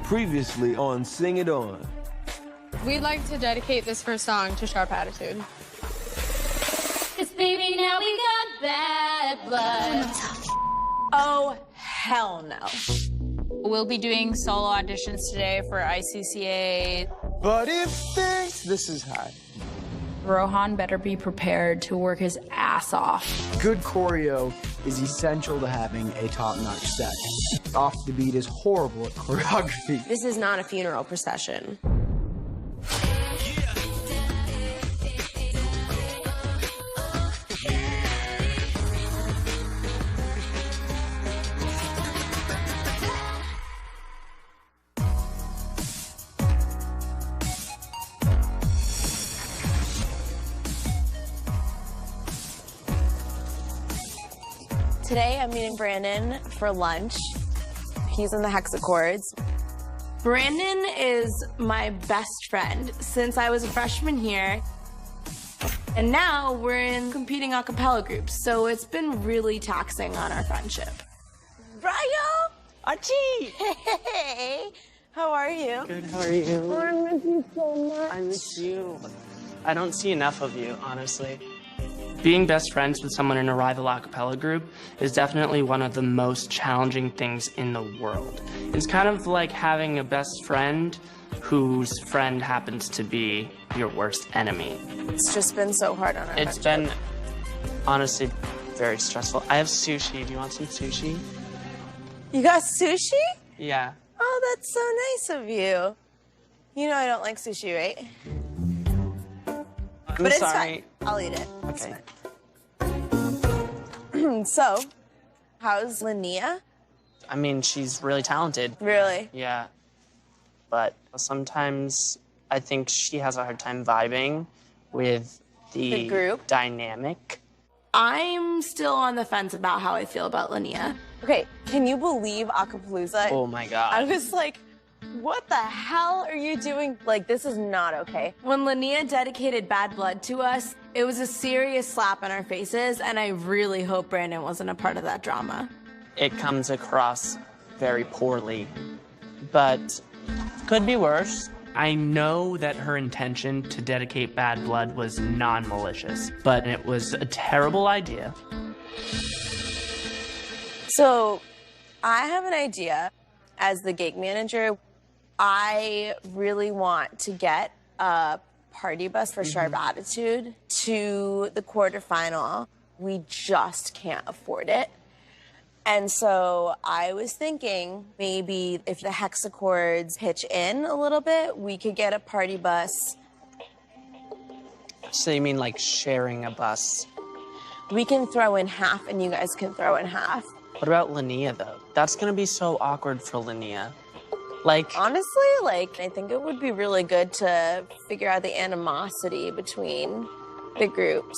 Previously on Sing It On. We'd like to dedicate this first song to Sharp Attitude. 'Cause baby, now we got bad blood. Oh, hell no. We'll be doing solo auditions today for ICCA. But if there's... This is high. Rohan better be prepared to work his ass off. Good choreo is essential to having a top-notch set. Off the beat is horrible at choreography. This is not a funeral procession. Today, I'm meeting Brandon for lunch. He's in the hexachords. Brandon is my best friend since I was a freshman here. And now we're in competing a cappella groups, so it's been really taxing on our friendship. Brian! Archie! Hey! How are you? Good, how are you? I miss you so much. I miss you. I don't see enough of you, honestly. Being best friends with someone in a rival a cappella group is definitely one of the most challenging things in the world. It's kind of like having a best friend whose friend happens to be your worst enemy. It's just been so hard on our It's been, honestly, very stressful. I have sushi. Do you want some sushi? You got sushi? Yeah. Oh, that's so nice of you. You know I don't like sushi, right? I'm But it's sorry. fine. I'll eat it. Okay. So, how's Linnea? I mean, she's really talented. Really? Yeah. But sometimes I think she has a hard time vibing with the group? dynamic. I'm still on the fence about how I feel about Linnea. Okay, can you believe Acapalooza? Oh my God. I was like, what the hell are you doing? Like, this is not okay. When Linnea dedicated Bad Blood to us, it was a serious slap in our faces, and I really hope Brandon wasn't a part of that drama. It comes across very poorly, but could be worse. I know that her intention to dedicate Bad Blood was non-malicious, but it was a terrible idea. So, I have an idea. As the gig manager, I really want to get a party bus for Sharp Attitude to the quarterfinal. We just can't afford it. And so I was thinking maybe if the hexachords pitch in a little bit, we could get a party bus. So you mean like sharing a bus? We can throw in half and you guys can throw in half. What about Linnea, though? That's gonna be so awkward for Linnea. Like, honestly, like, I think it would be really good to figure out the animosity between the groups.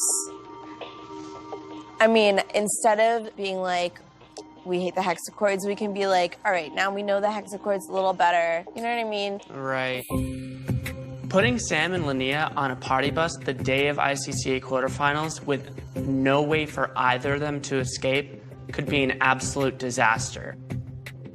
I mean, instead of being like, we hate the hexachords, we can be like, all right, now we know the hexachords a little better. You know what I mean? right. Putting Sam and Linnea on a party bus the day of ICCA quarterfinals with no way for either of them to escape could be an absolute disaster.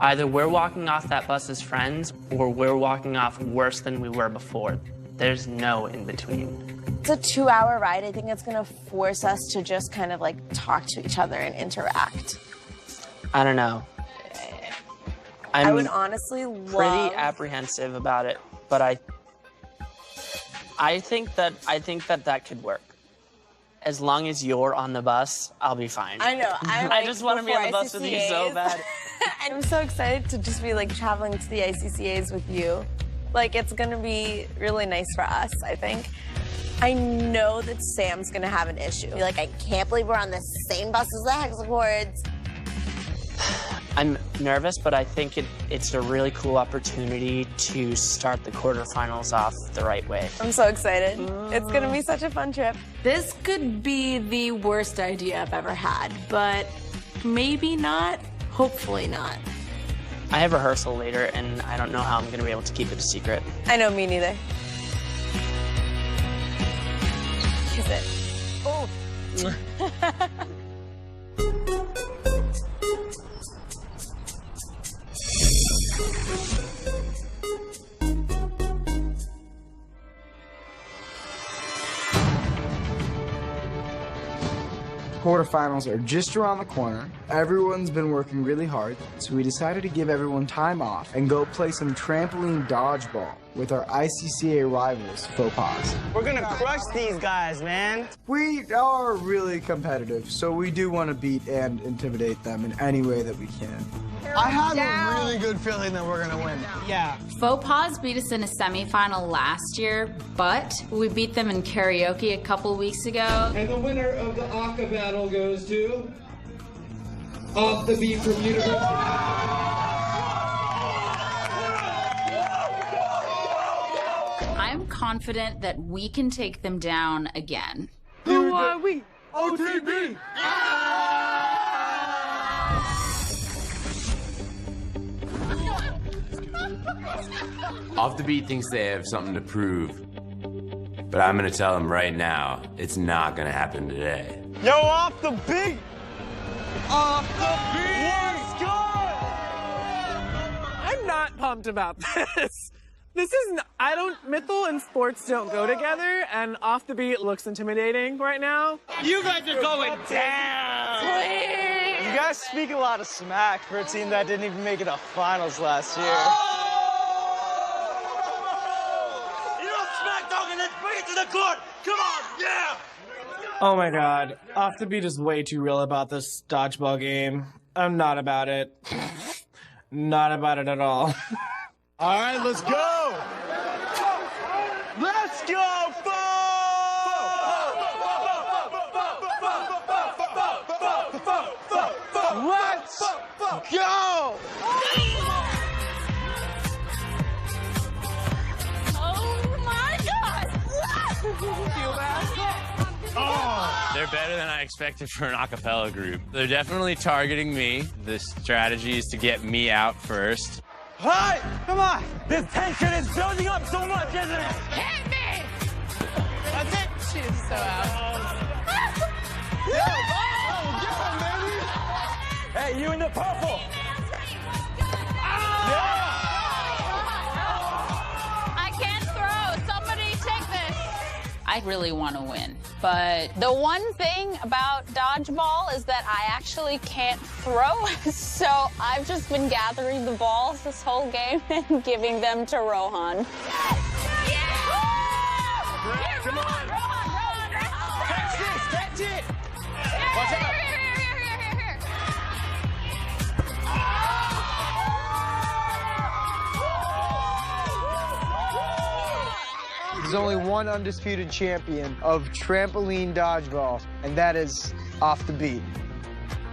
Either we're walking off that bus as friends, or we're walking off worse than we were before. There's no in between. It's a 2-hour ride. I think it's gonna force us to just kind of like talk to each other and interact. I don't know. I I'm would honestly love... pretty apprehensive about it, but I think that could work. As long as you're on the bus, I'll be fine. I know. I just want to be on the bus with you so bad. And I'm so excited to just be like traveling to the ICCAs with you. Like, it's gonna be really nice for us, I think. I know that Sam's gonna have an issue. Like, I can't believe we're on the same bus as the hexachords. I'm nervous, but I think it's a really cool opportunity to start the quarterfinals off the right way. I'm so excited. It's gonna be such a fun trip. This could be the worst idea I've ever had, but maybe not, hopefully not. I have rehearsal later, and I don't know how I'm gonna be able to keep it a secret. I know, me neither. Kiss it. Oh. Quarterfinals are just around the corner. Everyone's been working really hard, so we decided to give everyone time off and go play some trampoline dodgeball with our ICCA rivals, Faux Pas. We're gonna crush these guys, man. We are really competitive, so we do want to beat and intimidate them in any way that we can. I have a really good feeling that we're gonna win. Yeah. Faux Pas beat us in a semifinal last year, but we beat them in karaoke a couple weeks ago. And the winner of the Aka battle goes to Off the Beat from University. I'm confident that we can take them down again. Who are we? OTB! Off the Beat thinks they have something to prove. But I'm gonna tell them right now, it's not gonna happen today. Yo, Off the Beat! Off the Beat! What's good? I'm not pumped about this. Mythal and sports don't go together, and Off the Beat looks intimidating right now. You guys are going down! You guys speak a lot of smack for a team that didn't even make it to finals last year. To the court! Come on, yeah! Oh my god, Off the Beat is way too real about this dodgeball game. I'm not about it. Not about it at all. All right, let's go! Let's go, Let's go! They're better than I expected for an a cappella group. They're definitely targeting me. The strategy is to get me out first. Hi! Come on! This tension is building up so much, isn't it? Hit me! That's it. She's so out. Hey, you in the purple! I can't throw. Somebody take this. I really want to win, but the one thing about dodgeball is that I actually can't throw, so I've just been gathering the balls this whole game and giving them to Rohan. Come on! Rohan! Catch it! Watch out! Here. There's only one undisputed champion of trampoline dodgeball, and that is Off the Beat.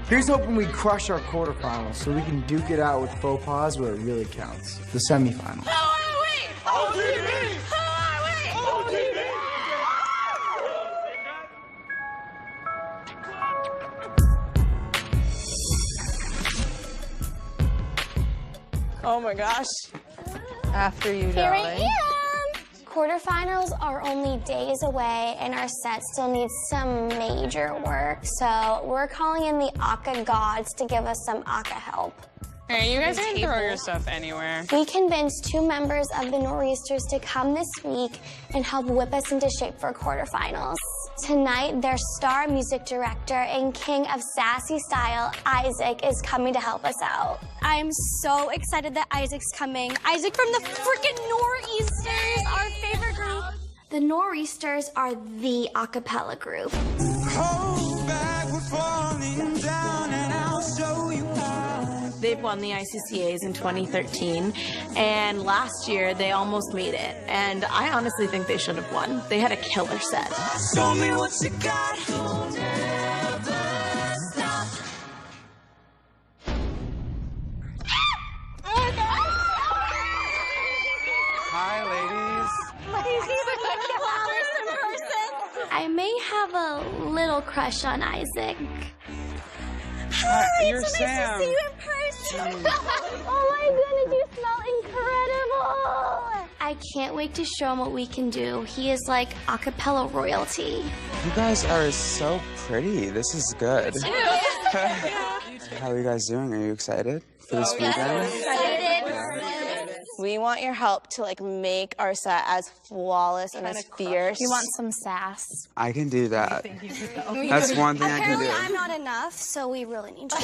Here's hoping we crush our quarterfinals so we can duke it out with Faux Pas where it really counts, the semifinals. Who are we? OTB! Who are we? OTB! Oh my gosh. After you, Here I darling. am! Quarterfinals are only days away, and our set still needs some major work. So we're calling in the Aka gods to give us some Aka help. Hey, you guys can throw your stuff anywhere. We convinced 2 members of the Nor'easters to come this week and help whip us into shape for quarterfinals. Tonight, their star music director and king of sassy style, Isaac, is coming to help us out. I'm so excited that Isaac's coming. Isaac from the freaking Nor'easters, our favorite group. The Nor'easters are the a cappella group. Hold back, we're falling down, and I'll show you how. They've won the ICCAs in 2013, and last year they almost made it. And I honestly think they should have won. They had a killer set. Show me what you got. Don't ever stop. Hi, ladies. I may have a little crush on Isaac. You're Sam. Nice to see you in person. Oh my goodness, you smell incredible! I can't wait to show him what we can do. He is like a cappella royalty. You guys are so pretty. This is good. How are you guys doing? Are you excited for this weekend? Excited. We want your help to like make our set as flawless and as fierce. You want some sass. I can do that. That's one thing I can do. I'm not enough, so we really need you.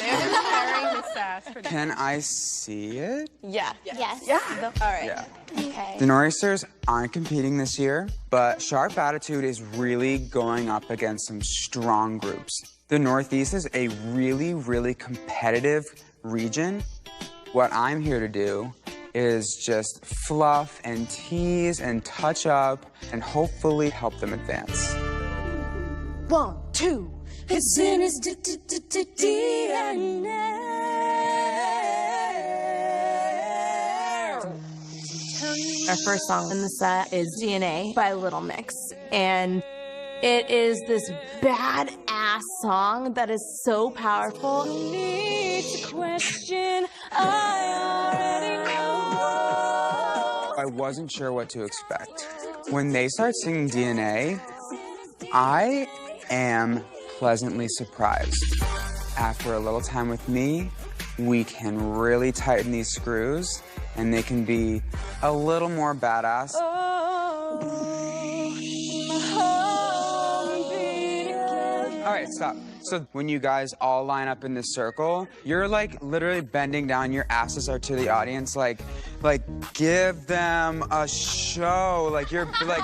Can I see it? Yeah. Yes. Yeah. All right. Yeah. Okay. The Nor'easters aren't competing this year, but Sharp Attitude is really going up against some strong groups. The Northeast is a really, really competitive region. What I'm here to do is just fluff and tease and touch up and hopefully help them advance. 1, 2. It's in his DNA. Our first song in the set is DNA by Little Mix. And it is this badass song that is so powerful. Need to question, I already know. I wasn't sure what to expect. When they start singing DNA, I am pleasantly surprised. After a little time with me, we can really tighten these screws and they can be a little more badass. All right, stop. So when you guys all line up in this circle, you're like literally bending down, your asses are to the audience, like give them a show. Like you're like,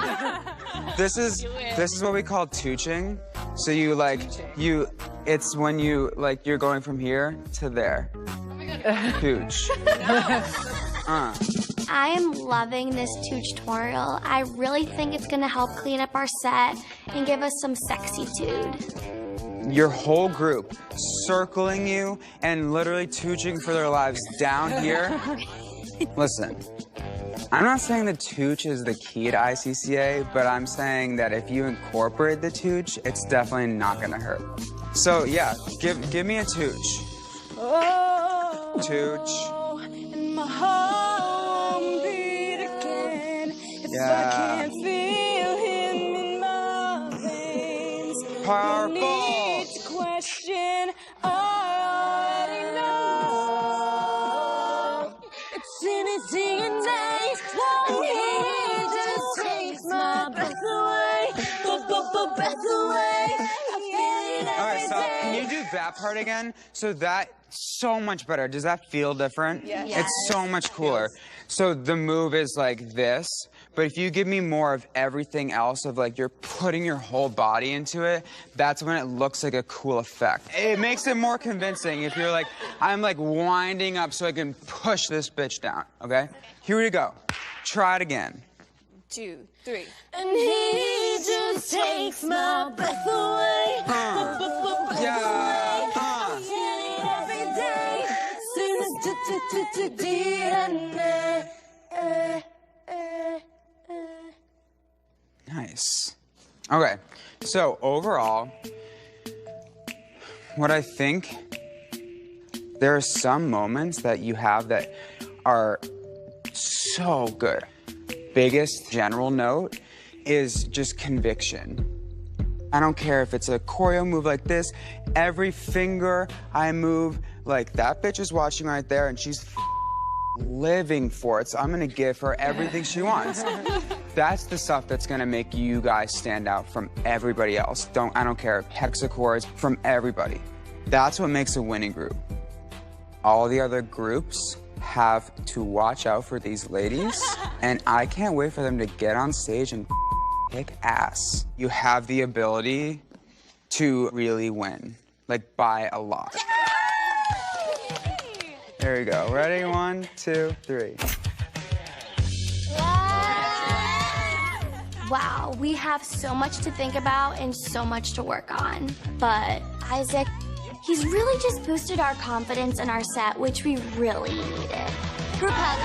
this is what we call tooching. So it's when you're going from here to there. Tooch. I am loving this tutorial. I really think it's gonna help clean up our set and give us some sexy-tude. Your whole group circling you and literally tooching for their lives down here. Listen, I'm not saying the tooch is the key to ICCA, but I'm saying that if you incorporate the tooch, it's definitely not gonna hurt. So yeah, give me a tooch. Tooch. My heart won't beat again if I can't feel him in my veins. Powerful. No need to question, I already know. It's in his DNA. He just takes my breath away, breath away. I feel it All right, every stop. day. Can you do that part again? So so much better. Does that feel different? Yes. It's so much cooler. So the move is like this, but if you give me more of everything else, of like you're putting your whole body into it, that's when it looks like a cool effect. It makes it more convincing if you're like, I'm like winding up so I can push this bitch down, okay? Here we go. Try it again. 2, 3. And he just takes my breath away. Yeah. Every day. DNA. Nice. Okay, so overall, what I think, there are some moments that you have that are so good. Biggest general note is just conviction. I don't care if it's a choreo move like this, every finger I move, like that bitch is watching right there and she's living for it, so I'm gonna give her everything she wants. That's the stuff that's gonna make you guys stand out from everybody else. I don't care, hexachords, from everybody. That's what makes a winning group. All the other groups have to watch out for these ladies, and I can't wait for them to get on stage and kick ass. You have the ability to really win, like by a lot. There we go. Ready? 1, 2, 3. Wow, we have so much to think about and so much to work on. But Isaac, he's really just boosted our confidence in our set, which we really needed. Group hug.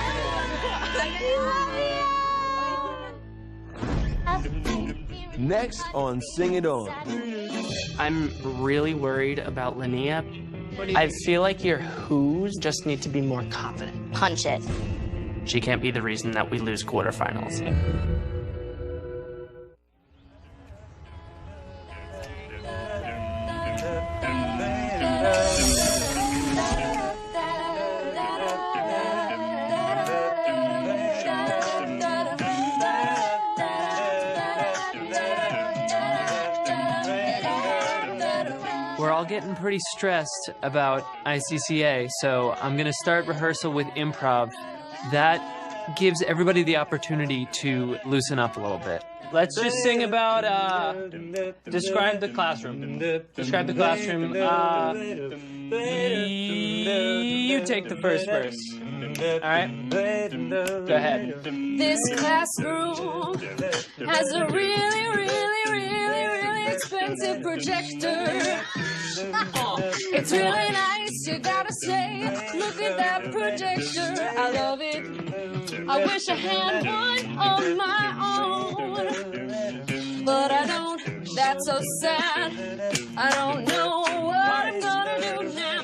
Next on Sing It On. I'm really worried about Linnea. I feel like your who's just need to be more confident. Punch it. She can't be the reason that we lose quarterfinals. all getting pretty stressed about ICCA, so I'm going to start rehearsal with improv. That gives everybody the opportunity to loosen up a little bit. Let's just sing about, describe the classroom. Describe the classroom. You take the first verse. All right? Go ahead. This classroom has a really, really, really, really expensive projector. It's really nice, you gotta say. Look at that projector, I love it. I wish I had one of my own, but I don't. That's so sad. I don't know what I'm gonna do now.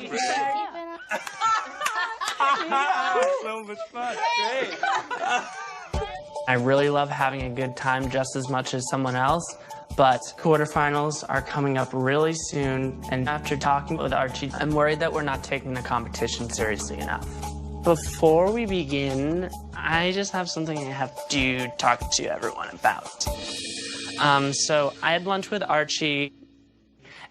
So much fun. Great. I really love having a good time just as much as someone else, but quarterfinals are coming up really soon, and after talking with Archie, I'm worried that we're not taking the competition seriously enough. Before we begin, I just have something I have to talk to everyone about. So I had lunch with Archie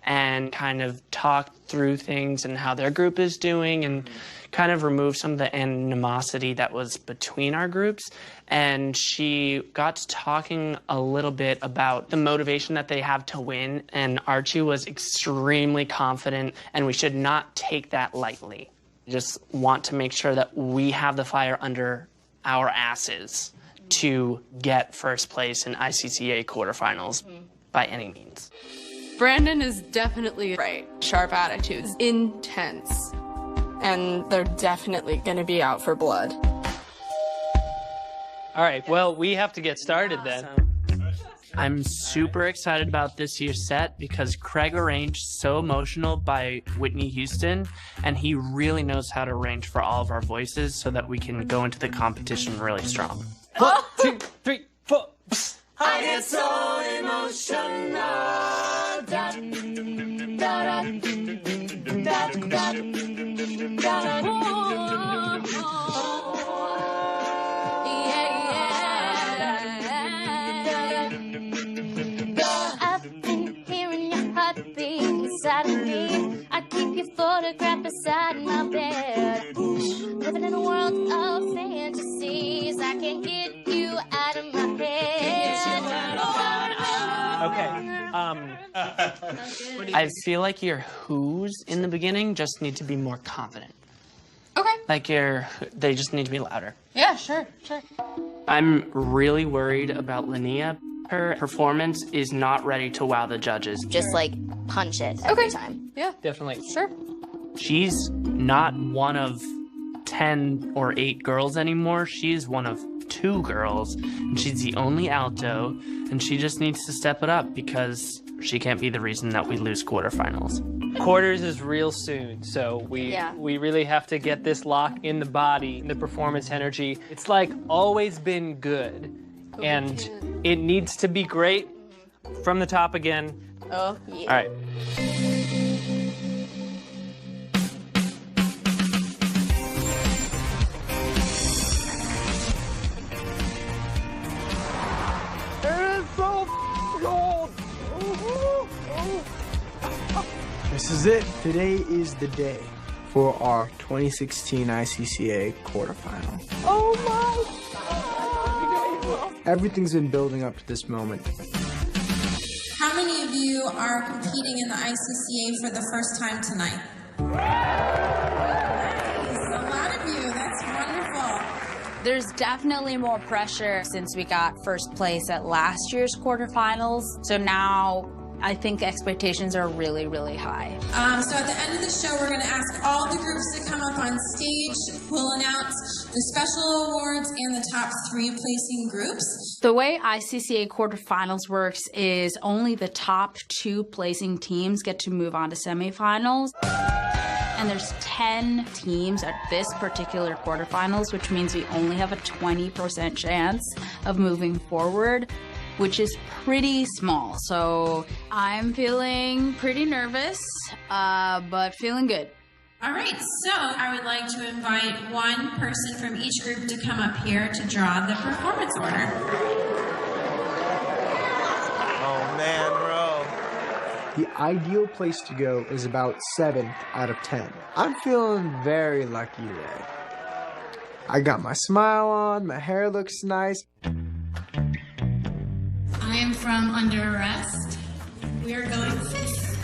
and kind of talked through things and how their group is doing and kind of remove some of the animosity that was between our groups. And she got to talking a little bit about the motivation that they have to win, and Archie was extremely confident, and we should not take that lightly. Just want to make sure that we have the fire under our asses to get first place in ICCA quarterfinals by any means. Brandon is definitely right. Sharp attitudes, intense, and they're definitely gonna be out for blood. All right, well, we have to get started then. I'm super excited about this year's set because Craig arranged So Emotional by Whitney Houston, and he really knows how to arrange for all of our voices so that we can go into the competition really strong. 1, 2, 3, 4. I get so emotional. Da, da, da, da, da, da, da. Inside of me, I keep your photograph beside my bed. Living in a world of fantasies, I can't get you out of my head. I feel like your who's in the beginning just need to be more confident. Okay. Like they just need to be louder. Yeah, sure. I'm really worried about Linnea. Her performance is not ready to wow the judges. Just like punch it every time. Yeah. Definitely. Sure. She's not one of 10 or 8 girls anymore. She's one of 2 girls, and she's the only alto, and she just needs to step it up because she can't be the reason that we lose quarterfinals. Quarters is real soon, so we really have to get this lock in the body, the performance energy. It's like always been good, and it needs to be great from the top again. Oh, yeah. All right. This is it. Today is the day for our 2016 ICCA quarterfinal. Oh my God. Everything's been building up to this moment. How many of you are competing in the ICCA for the first time tonight? Nice. A lot of you. That's wonderful. There's definitely more pressure since we got first place at last year's quarterfinals. So now I think expectations are really, really high. So at the end of the show, we're going to ask all the groups to come up on stage. We'll announce the special awards and the top 3 placing groups. The way ICCA quarterfinals works is only the top 2 placing teams get to move on to semifinals. And there's 10 teams at this particular quarterfinals, which means we only have a 20% chance of moving forward, which is pretty small. So I'm feeling pretty nervous, but feeling good. All right, so I would like to invite one person from each group to come up here to draw the performance order. Oh man, bro. The ideal place to go is about 7th out of 10. I'm feeling very lucky today. I got my smile on, my hair looks nice. I am from Under Arrest. We are going 5th.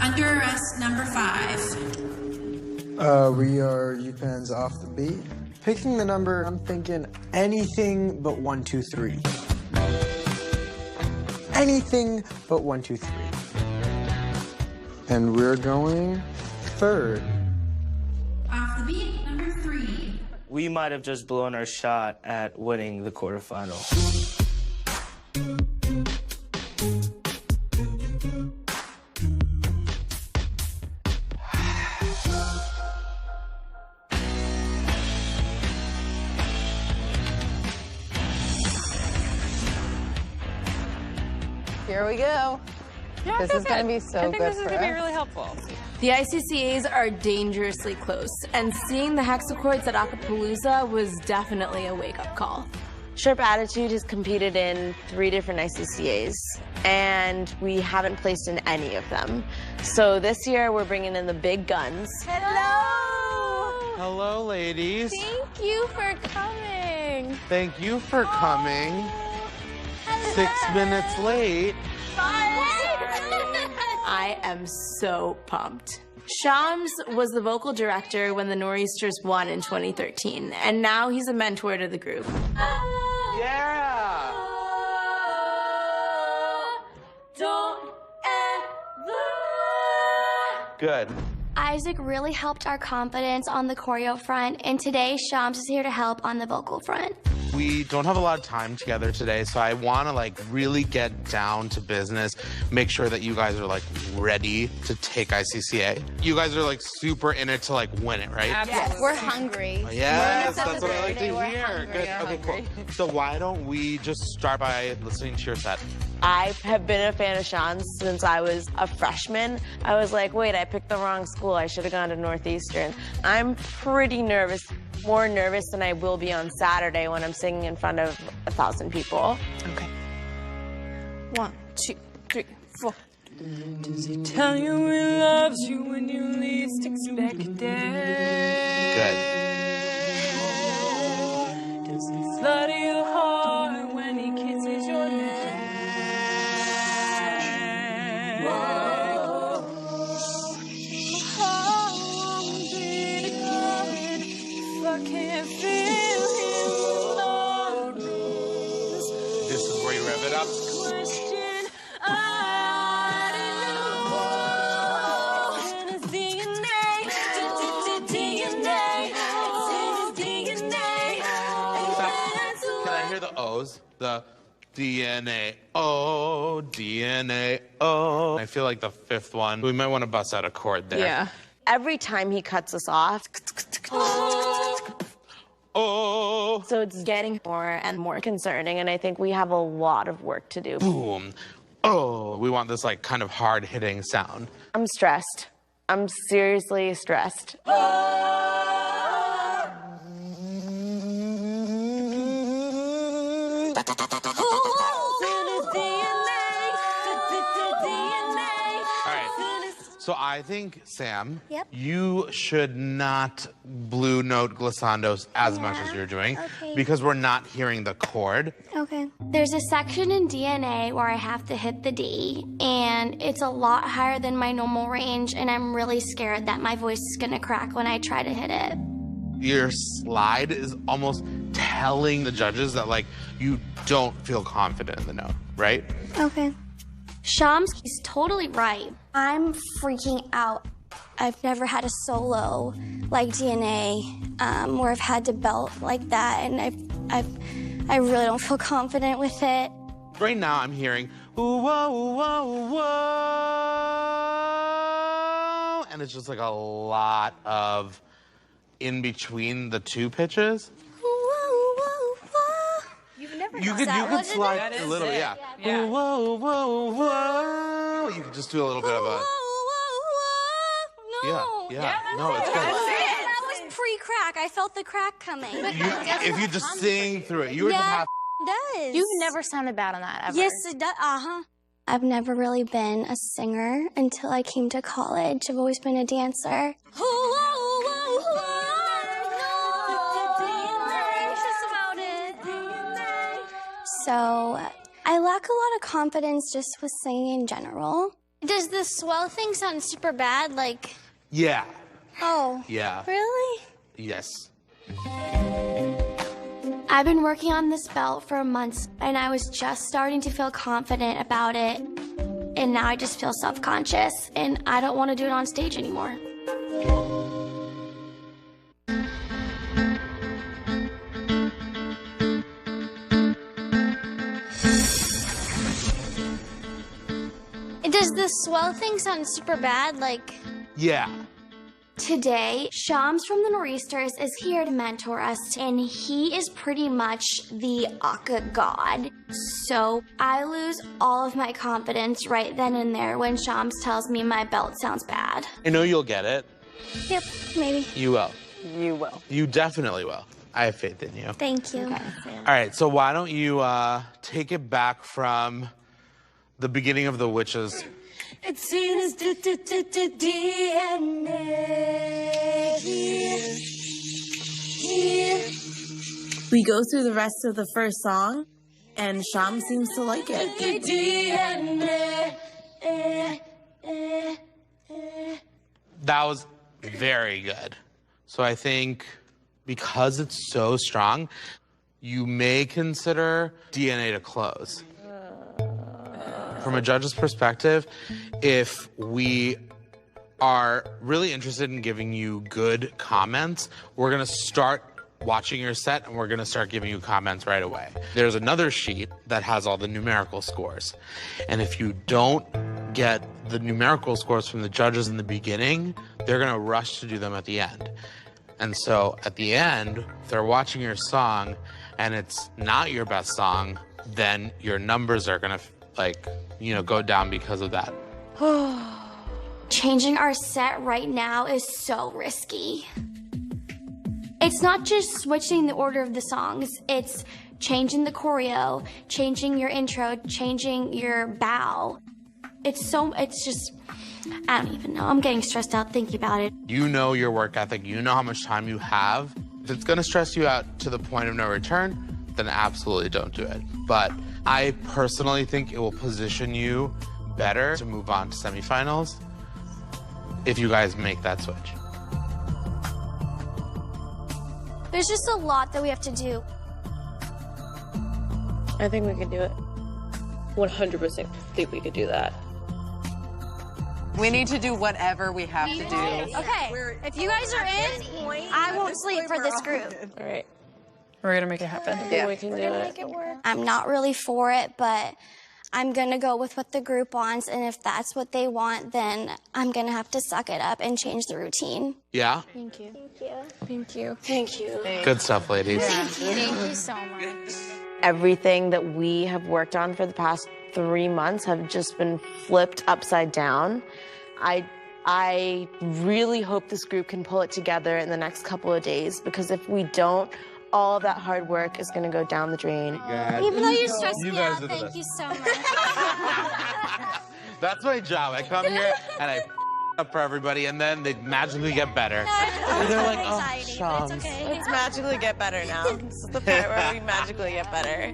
Under Arrest number 5. We are UPenn's Off the Beat. Picking the number, I'm thinking anything but 1, 2, 3. Anything but 1, 2, 3. And we're going 3rd. Off the Beat number 3. We might have just blown our shot at winning the quarterfinal. Here we go. Yeah, this is going to be so good for us. I think this is going to be really helpful. The ICCAs are dangerously close, and seeing the hexachords at Acapulco was definitely a wake-up call. Sharp Attitude has competed in 3 different ICCAs, and we haven't placed in any of them. So this year, we're bringing in the big guns. Hello! Hello, ladies. Thank you for coming. Thank you for coming. 6 minutes late. I am so pumped. Shams was the vocal director when the Nor'easters won in 2013, and now he's a mentor to the group. Yeah! Don't ever. Good. Isaac really helped our confidence on the choreo front, and today Shams is here to help on the vocal front. We don't have a lot of time together today, so I want to like really get down to business, make sure that you guys are like ready to take ICCA. You guys are like super in it to like win it, right? Yes, we're hungry. Yes, that's what I like to hear. Good. Okay, cool. So why don't we just start by listening to your set? I have been a fan of Sean's since I was a freshman. I was like, wait, I picked the wrong school. I should have gone to Northeastern. I'm pretty nervous, more nervous than I will be on Saturday when I'm singing in front of 1,000 people. Okay. 1, 2, 3, 4. Does he tell you he loves you when you least expect it? Good. Does he flutter your heart when he kisses your neck? This is where you rev it up. Can I hear the O's? The DNA, oh, DNA, oh. I feel like the 5th one, we might want to bust out a chord there. Yeah. Every time he cuts us off, oh. So it's getting more and more concerning, and I think we have a lot of work to do. Boom. Oh, we want this like kind of hard-hitting sound. I'm stressed. I'm seriously stressed. So I think, Sam, Yep. you should not blue note glissandos as much as you're doing because we're not hearing the chord. Okay. There's a section in DNA where I have to hit the D, and it's a lot higher than my normal range, and I'm really scared that my voice is gonna crack when I try to hit it. Your slide is almost telling the judges that, like, you don't feel confident in the note, right? Okay. Shams, he's totally right. I'm freaking out. I've never had a solo like DNA where I've had to belt like that, and I really don't feel confident with it. Right now I'm hearing, ooh, whoa, whoa, whoa, and it's just like a lot of in between the 2 pitches. You've never You could slide a little, yeah. Ooh, whoa, whoa, whoa. You could just do a little bit of a. Yeah. No, it's good. That was pre-crack. I felt the crack coming. If you just sing through it, you were just half. Does. You've never sounded bad on that ever. Yes, it does. I've never really been a singer until I came to college. I've always been a dancer. So I lack a lot of confidence just with singing in general. Does the swell thing sound super bad? Like, Yeah. Oh. Yeah. Really? Yes. I've been working on this belt for months, and I was just starting to feel confident about it. And now I just feel self-conscious, and I don't want to do it on stage anymore. does the swell thing sound super bad? Like, Yeah. Today, Shams from the Nor'easters is here to mentor us, and he is pretty much the Aka god. So I lose all of my confidence right then and there when Shams tells me my belt sounds bad. I know you'll get it. Yep, maybe. You will. You will. You definitely will. I have faith in you. Thank you. All right, so why don't you take it back from the beginning of the witches. It's in his DNA. We go through the rest of the first song, and Sham seems to like it. That was very good. So I think because it's so strong, you may consider DNA to close. From a judge's perspective, if we are really interested in giving you good comments, we're gonna start watching your set and we're gonna start giving you comments right away. There's another sheet that has all the numerical scores. And if you don't get the numerical scores from the judges in the beginning, they're gonna rush to do them at the end. And so at the end, if they're watching your song and it's not your best song, then your numbers are gonna go down because of that. Changing our set right now is so risky. It's not just switching the order of the songs, it's changing the choreo, changing your intro, changing your bow. It's just, I don't even know. I'm getting stressed out thinking about it. You know your work ethic, you know how much time you have. If it's gonna stress you out to the point of no return, then absolutely don't do it. But I personally think it will position you better to move on to semifinals if you guys make that switch. There's just a lot that we have to do. I think we could do it. 100% think we could do that. We need to do whatever we have to do. Okay, if you guys are in, I won't sleep for this group. All right. We're gonna make it happen. Yeah. We can do it. I'm not really for it, but I'm gonna go with what the group wants, and if that's what they want, then I'm gonna have to suck it up and change the routine. Yeah? Thank you. Thank you. Thank you. Good stuff, ladies. Thank you so much. Everything that we have worked on for the past 3 months have just been flipped upside down. I really hope this group can pull it together in the next couple of days, because if we don't, all of that hard work is going to go down the drain. Even though you're stressed me out, thank you so much. That's my job. I come here and I up for everybody, and then they magically get better. They're like, oh, Shams. Let's magically get better now. This is the part where we magically get better.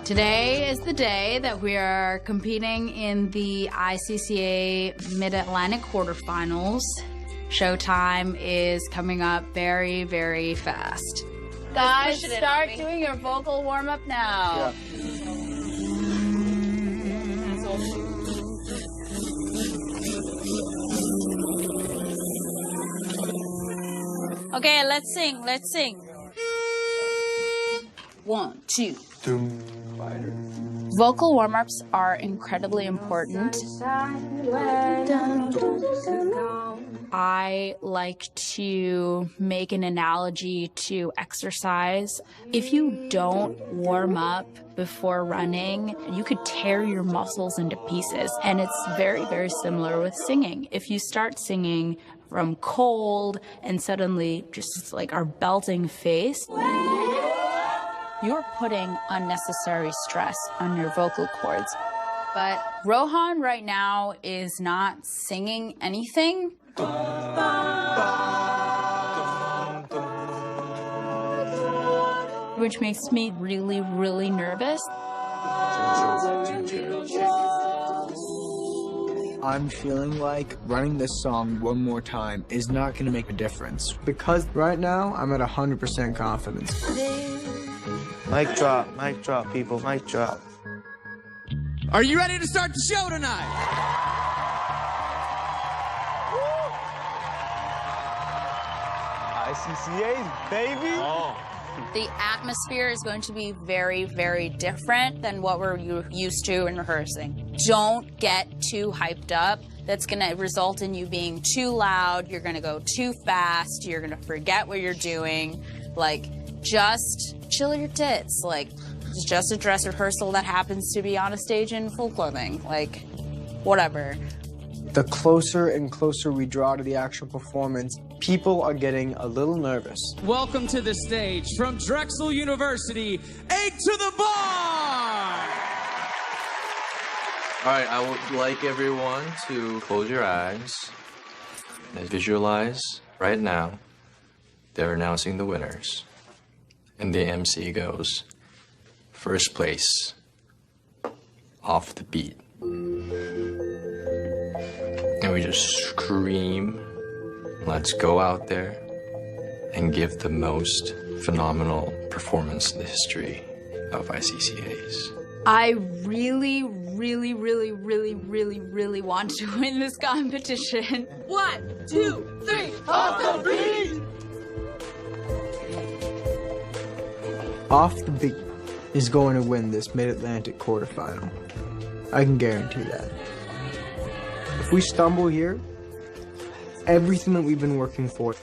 Today is the day that we are competing in the ICCA Mid-Atlantic quarterfinals. Showtime is coming up very, very fast. Guys, start doing your vocal warm-up now. Okay, let's sing. 1, 2. Vocal warm-ups are incredibly important. I like to make an analogy to exercise. If you don't warm up before running, you could tear your muscles into pieces. And it's very, very similar with singing. If you start singing from cold and suddenly just like our belting face, you're putting unnecessary stress on your vocal cords. But Rohan right now is not singing anything. Which makes me really, really nervous. I'm feeling like running this song one more time is not going to make a difference. Because right now, I'm at 100% confidence. Mic drop, people, mic drop. Are you ready to start the show tonight? ICCA's, baby. The atmosphere is going to be very, very different than what we're used to in rehearsing. Don't get too hyped up. That's going to result in you being too loud. You're going to go too fast. You're going to forget what you're doing. Like, just chill your tits. Like, it's just a dress rehearsal that happens to be on a stage in full clothing. Like, whatever. The closer and closer we draw to the actual performance, people are getting a little nervous. Welcome to the stage from Drexel University, 8 to the bar! All right, I would like everyone to close your eyes and visualize right now they're announcing the winners. And the MC goes, first place, Off the Beat. And we just scream, let's go out there and give the most phenomenal performance in the history of ICCAs. I really, really, really, really, really, really want to win this competition. 1, 2, 3, off the beat! Off the Beat is going to win this mid-Atlantic quarterfinal. I can guarantee that. If we stumble here, everything that we've been working for,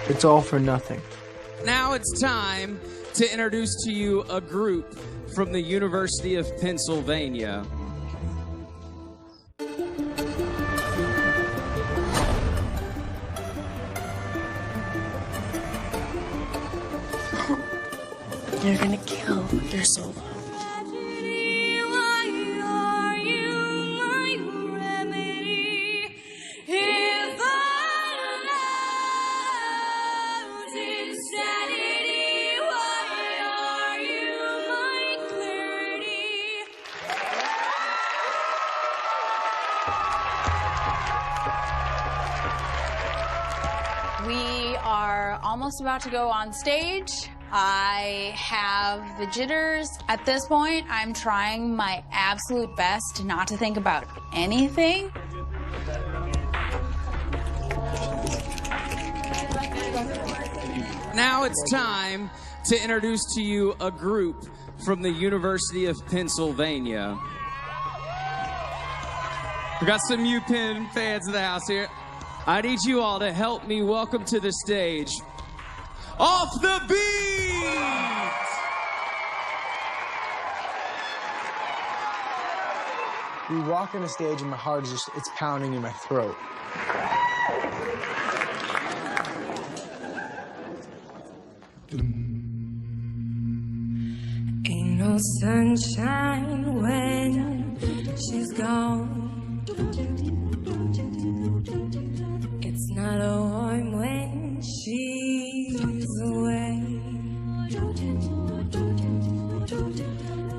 it's all for nothing. Now it's time to introduce to you a group from the University of Pennsylvania. You're gonna kill your solo. We are almost about to go on stage. I have the jitters. At this point, I'm trying my absolute best not to think about anything. Now it's time to introduce to you a group from the University of Pennsylvania. We got some UPenn fans in the house here. I need you all to help me welcome to the stage, Off the Beat! We walk on the stage and my heart is just, it's pounding in my throat. Ain't no sunshine when she's gone. It's not a warm when she's away.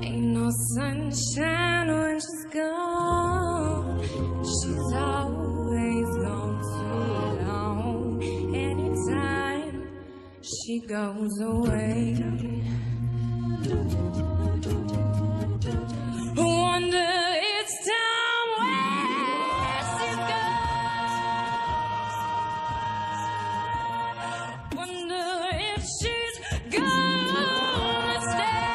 Ain't no sunshine when she's gone. She's always gone too long. Anytime she goes away, wonder it's time where she's gone. Wonder if she's gonna stay.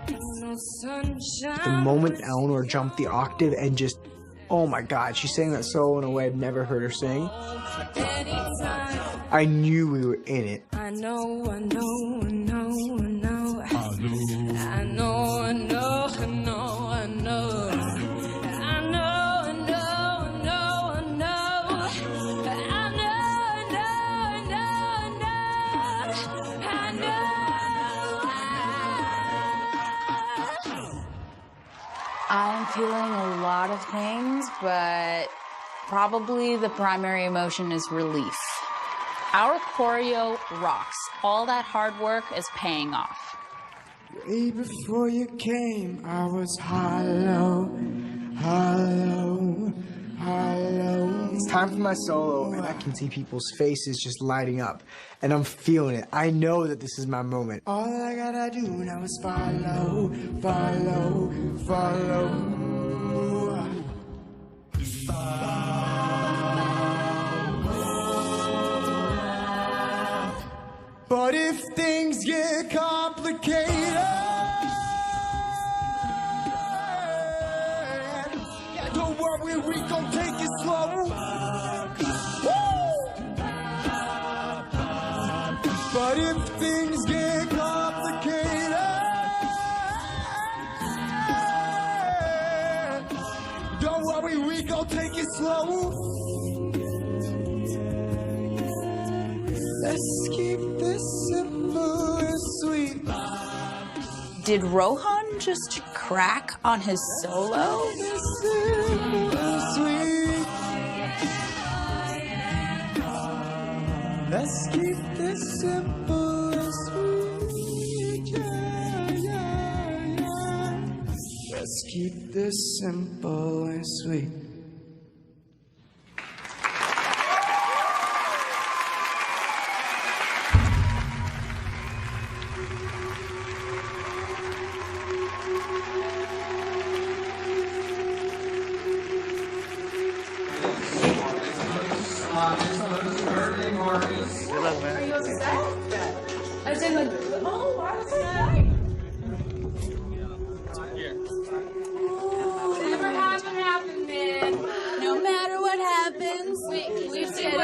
It's no sunshine. The moment Eleanor jumped the octave and just, oh my God, she sang that solo in a way I've never heard her sing. I knew we were in it. I know, I know, I know, I know. I know, I know, I know, I know. I know, I know, I know, I know. I know, I know, I know. I'm feeling a lot of things, but probably the primary emotion is relief. Our choreo rocks. All that hard work is paying off. Way before you came, I was hollow, hollow, hollow. It's time for my solo, and I can see people's faces just lighting up, and I'm feeling it. I know that this is my moment. All I gotta do now is follow, follow, follow. But if things get complicated, don't worry, we gon' take it slow. But if things get complicated, don't worry, we gon' take it slow. Let's keep this simple and sweet. Did Rohan just crack on his solo? Let's keep this simple and sweet. Yeah, yeah, yeah. Let's keep this simple and sweet. I said like, oh, why was I Whatever happened, man. No matter what happens, we did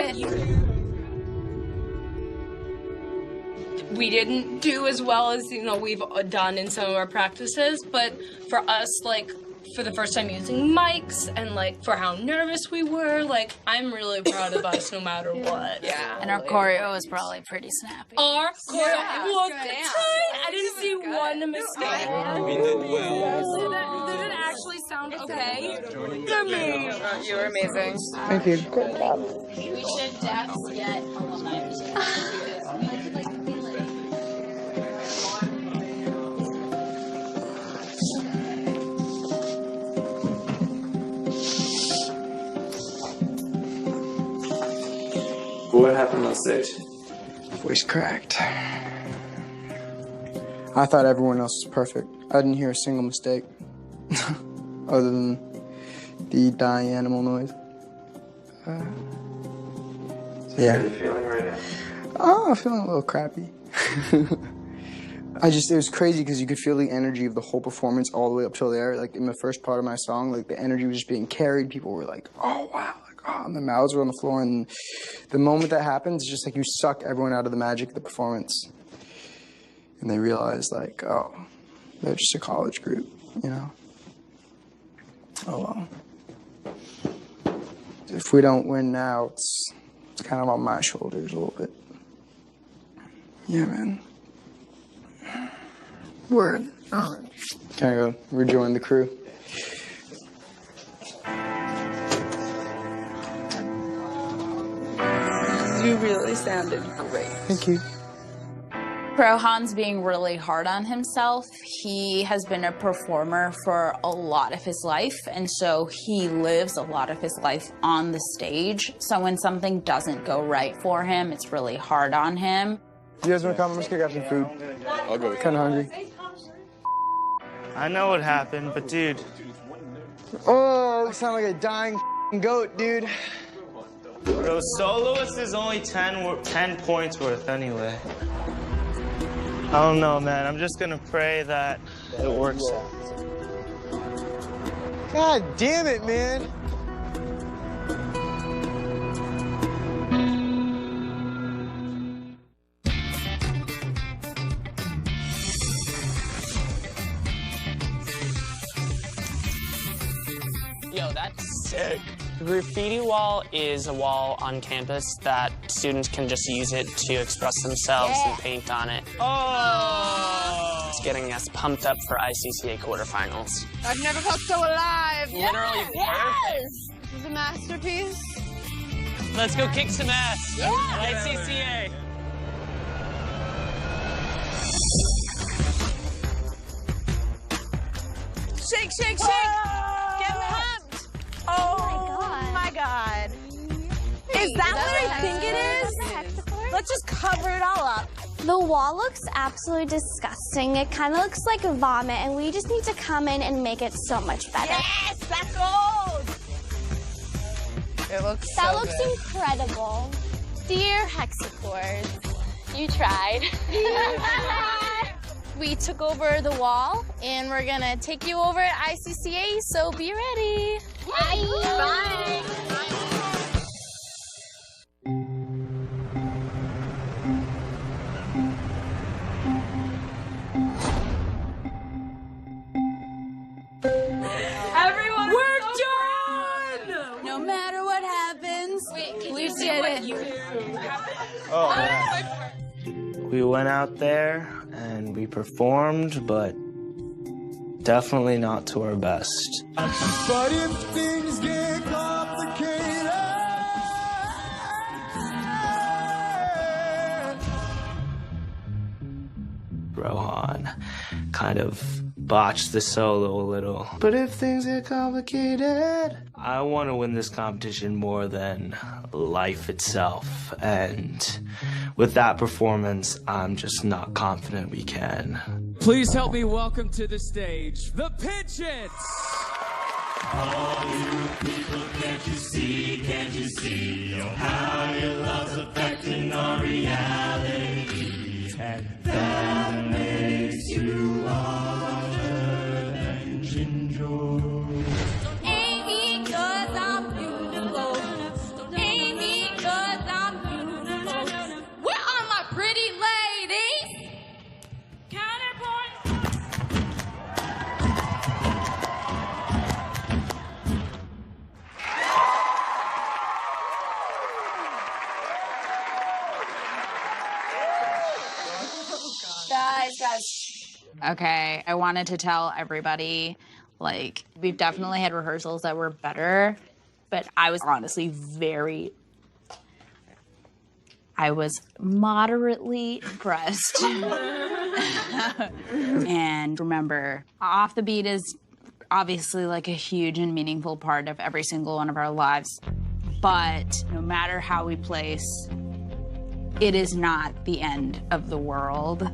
it. We didn't do as well as, you know, we've done in some of our practices, but for us, like, for the first time using mics and like for how nervous we were, like I'm really proud of us no matter what. Yeah. And our choreo was probably pretty snappy. Our choreo looked tight. I didn't see one mistake. We did well. Did it actually sound okay? To me. You were amazing. Thank you. Good job. We should definitely get alumni music. What happened on stage? Voice cracked. I thought everyone else was perfect. I didn't hear a single mistake. Other than the dying animal noise. Yeah. How are you feeling right now? Oh, I'm feeling a little crappy. It was crazy because you could feel the energy of the whole performance all the way up till there. Like in the first part of my song, like the energy was just being carried. People were like, oh, wow. And the mouths were on the floor, and the moment that happens, it's just like you suck everyone out of the magic of the performance. And they realize, like, oh, they're just a college group, you know? Oh, well. If we don't win now, it's kind of on my shoulders a little bit. Yeah, man. Word. All right. Can I go rejoin the crew? You really sounded great. Thank you. Rohan's being really hard on himself. He has been a performer for a lot of his life, and so he lives a lot of his life on the stage. So when something doesn't go right for him, it's really hard on him. You guys want to come? Let's go grab some food. I'll go. Kind of hungry. I know what happened, but dude. Oh, you sound like a dying goat, dude. Bro, soloist is only 10 points worth anyway. I don't know, man. I'm just gonna pray that it works out. God damn it, man. Yo, that's sick. The graffiti wall is a wall on campus that students can just use it to express themselves and paint on it. Oh! It's getting us pumped up for ICCA quarterfinals. I've never felt so alive. Literally Yes! This is a masterpiece. Let's go kick some ass at ICCA. Shake, shake, shake! Get pumped! Oh my god. Is that what I think it is? Let's just cover it all up. The wall looks absolutely disgusting. It kind of looks like vomit, and we just need to come in and make it so much better. Yes, that's gold! It looks That so looks good. incredible. Dear hexachords, you tried. We took over the wall, and we're gonna take you over at ICCA, so be ready. Bye. Everyone, We're done! No matter what happens, we did it. Oh, yeah. We went out there and we performed, but definitely not to our best. But if things get complicated, Rohan kind of botched the solo a little. But if things get complicated, I want to win this competition more than life itself. And with that performance, I'm just not confident we can. Please help me welcome to the stage the Pigeons. All you people, can't you see how your love's affecting our reality? And that makes you larger than ginger. Ain't because I'm beautiful. Ain't because I'm beautiful. Where are my pretty ladies? Counterpoint. Guys. Okay, I wanted to tell everybody, like, we've definitely had rehearsals that were better, but I was honestly I was moderately impressed. And remember, Off the Beat is obviously like a huge and meaningful part of every single one of our lives, but no matter how we place, it is not the end of the world.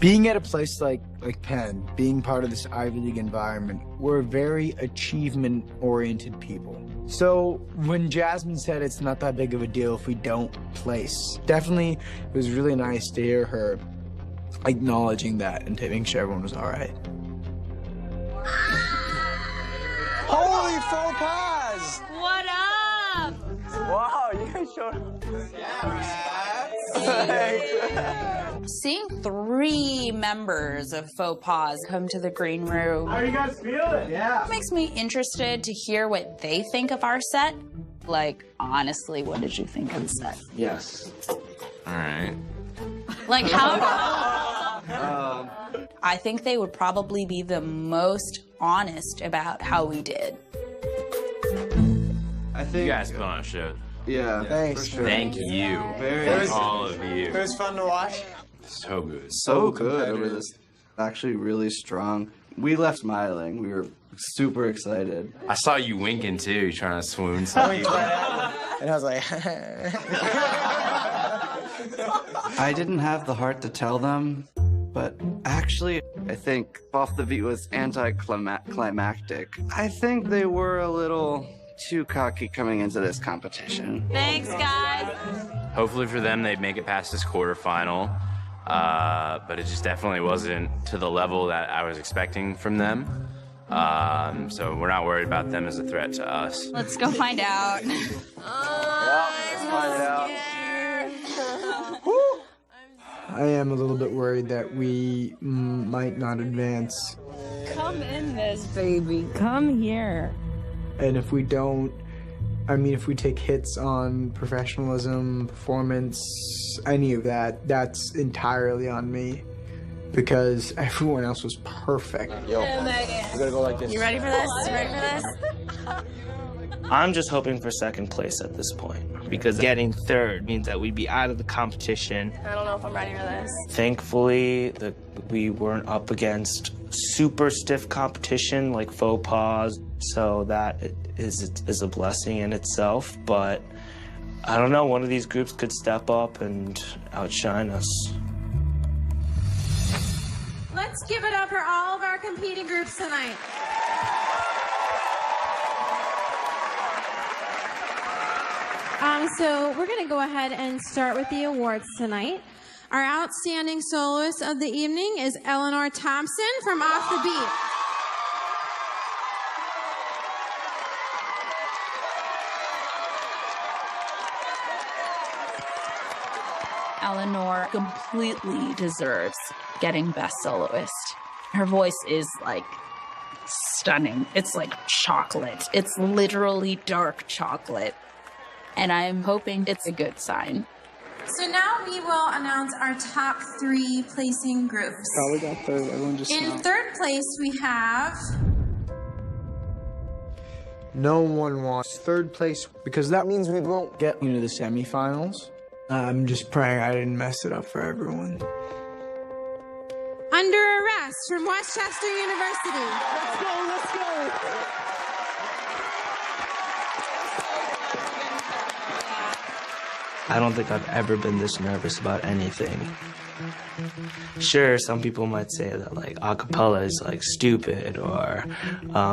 being at a place like Penn, being part of this Ivy League environment, we're very achievement-oriented people. So when Jasmine said it's not that big of a deal if we don't place, definitely it was really nice to hear her acknowledging that and making sure everyone was all right. Holy faux pas! What up? Wow, you guys showed up. Seeing 3 members of Faux Pas come to the green room. How are you guys feeling? Yeah. Makes me interested to hear what they think of our set. Like, honestly, what did you think of the set? Yes. All right. Like, how? I think they would probably be the most honest about how we did. I think you guys put on a show. Yeah, thanks. For sure. Thank you. Very all of you. It was fun to watch. So good. So good over this. Actually, really strong. We left smiling. We were super excited. I saw you winking too, trying to swoon I some winked people. right at him, and I was like, I didn't have the heart to tell them, but actually, I think Off the Beat was anticlimactic. I think they were a little too cocky coming into this competition. Thanks, guys. Hopefully for them, they make it past this quarterfinal. but it just definitely wasn't to the level that I was expecting from them. So we're not worried about them as a threat to us. Let's go find out. Let's find it out. I am a little bit worried that we might not advance. Come in this, baby. Come here. And if we don't, I mean, if we take hits on professionalism, performance, any of that, that's entirely on me. Because everyone else was perfect. Yo, we're gonna go like this. You ready for this? You ready for this? I'm just hoping for second place at this point. Because getting third means that we'd be out of the competition. I don't know if I'm ready for this. Thankfully, we weren't up against super stiff competition like faux pas, so that is a blessing in itself. But I don't know, one of these groups could step up and outshine us. Let's give it up for all of our competing groups tonight. So we're going to go ahead and start with the awards tonight. Our outstanding soloist of the evening is Eleanor Thompson from Off the Beat. Eleanor completely deserves getting Best Soloist. Her voice is like stunning. It's like chocolate. It's literally dark chocolate. And I'm hoping it's a good sign. So now we will announce our top 3 placing groups. Probably got third. Everyone just In stopped. third place, we have No one wants third place because that means we won't get into the semifinals. I'm just praying I didn't mess it up for everyone. Under Arrest from Westchester University. Let's go, let's go. I don't think I've ever been this nervous about anything. Sure, some people might say that like acapella is like stupid or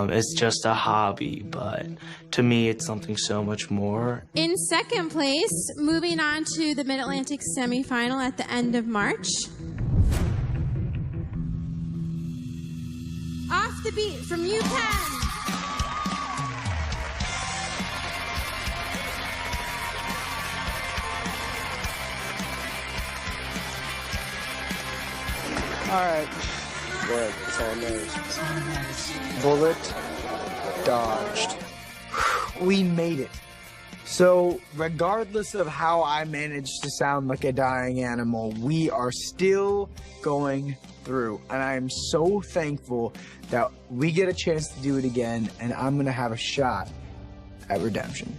it's just a hobby, but to me it's something so much more. In second place, moving on to the Mid-Atlantic semifinal at the end of March. Off the Beat from UPenn. All right. Good. It's all nerves. Bullet dodged. We made it. So, regardless of how I managed to sound like a dying animal, we are still going through. And I am so thankful that we get a chance to do it again, and I'm going to have a shot at redemption.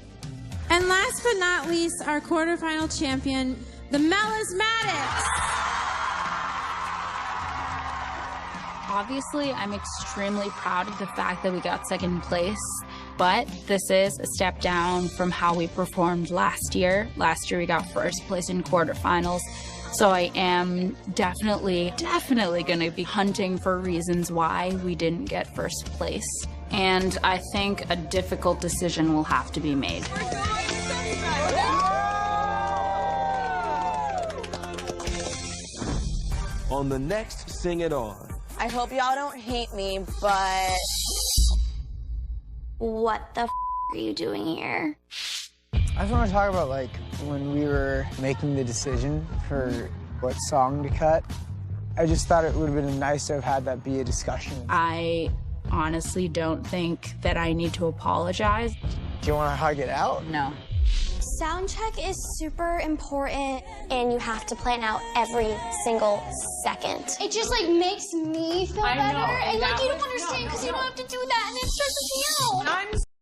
And last but not least, our quarterfinal champion, the Melismatics. Obviously, I'm extremely proud of the fact that we got second place, but this is a step down from how we performed last year. Last year, we got first place in quarterfinals. So I am definitely going to be hunting for reasons why we didn't get first place. And I think a difficult decision will have to be made. On the next Sing It On. I hope y'all don't hate me, but... What the are you doing here? I just want to talk about, like, when we were making the decision for what song to cut. I just thought it would have been nice to have had that be a discussion. I honestly don't think that I need to apologize. Do you want to hug it out? No. Sound check is super important, and you have to plan out every single second. It just like makes me feel better, and like you don't understand because you don't have to do that, and it stresses me out. I'm